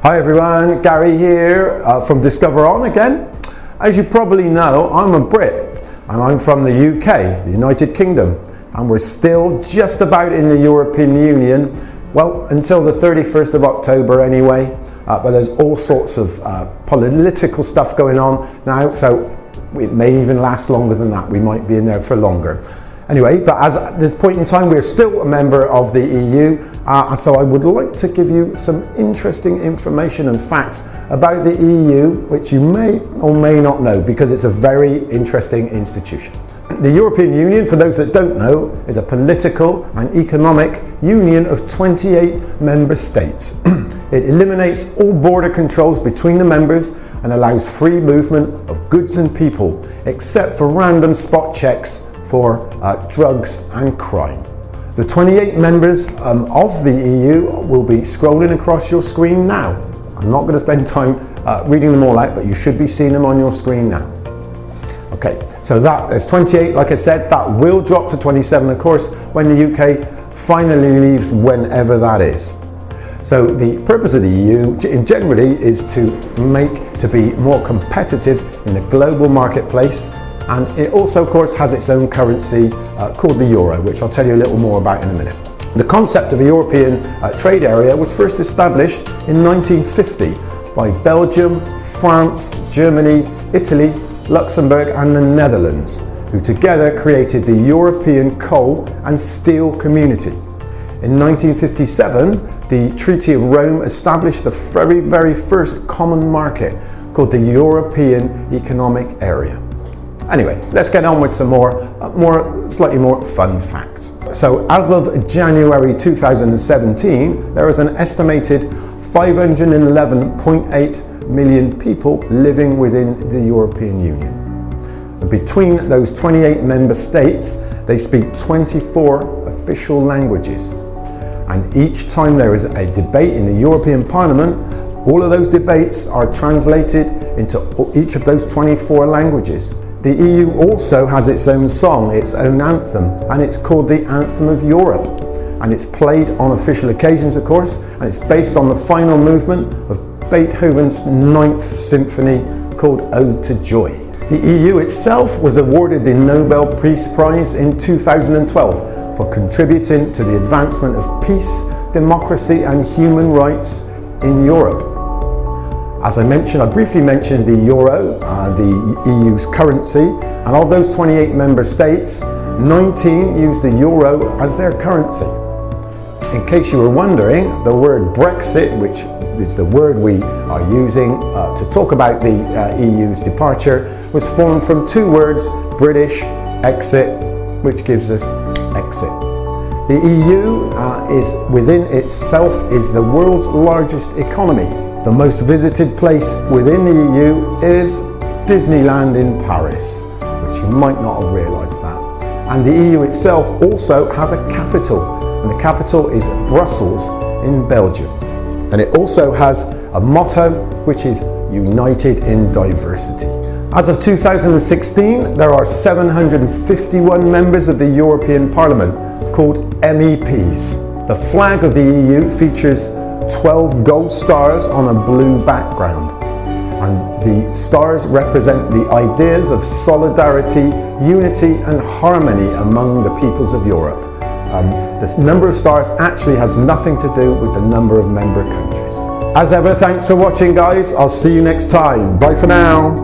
Hi everyone, Gary here from Discover On again. As you probably know, I'm a Brit and I'm from the UK, the United Kingdom, and we're still just about in the European Union, well, until the 31st of October anyway, but there's all sorts of political stuff going on now, so it may even last longer than that. We might be in there for longer. Anyway, but at this point in time, we're still a member of the EU, and so I would like to give you some interesting information and facts about the EU, which you may or may not know, because it's a very interesting institution. The European Union, for those that don't know, is a political and economic union of 28 member states. It eliminates all border controls between the members and allows free movement of goods and people, except for random spot checks for drugs and crime. The 28 members of the EU will be scrolling across your screen now. I'm not going to spend time reading them all out, but you should be seeing them on your screen now. Okay, so there's 28, like I said, that will drop to 27, of course, when the UK finally leaves, whenever that is. So the purpose of the EU generally is to be more competitive in the global marketplace. And it also, of course, has its own currency called the euro, which I'll tell you a little more about in a minute. The concept of a European trade area was first established in 1950 by Belgium, France, Germany, Italy, Luxembourg and the Netherlands, who together created the European Coal and Steel Community. In 1957, the Treaty of Rome established the very first common market called the European Economic Area. Anyway, let's get on with some slightly more fun facts. So as of January 2017, there is an estimated 511.8 million people living within the European Union. Between those 28 member states, they speak 24 official languages. And each time there is a debate in the European Parliament, all of those debates are translated into each of those 24 languages. The EU also has its own song, its own anthem, and it's called the Anthem of Europe. And it's played on official occasions, of course, and it's based on the final movement of Beethoven's 9th Symphony called Ode to Joy. The EU itself was awarded the Nobel Peace Prize in 2012 for contributing to the advancement of peace, democracy and human rights in Europe. As I mentioned, I briefly mentioned the euro, the EU's currency, and of those 28 member states, 19 use the euro as their currency. In case you were wondering, the word Brexit, which is the word we are using to talk about the EU's departure, was formed from two words, British, exit, which gives us exit. The EU within itself is the world's largest economy. The most visited place within the EU is Disneyland in Paris, which you might not have realised that. And the EU itself also has a capital, and the capital is Brussels in Belgium. And it also has a motto, which is United in Diversity. As of 2016, there are 751 members of the European Parliament called MEPs. The flag of the EU features 12 gold stars on a blue background, and the stars represent the ideas of solidarity, unity and harmony among the peoples of Europe. This number of stars actually has nothing to do with the number of member countries. As ever, thanks for watching guys. I'll see you next time. Bye for now.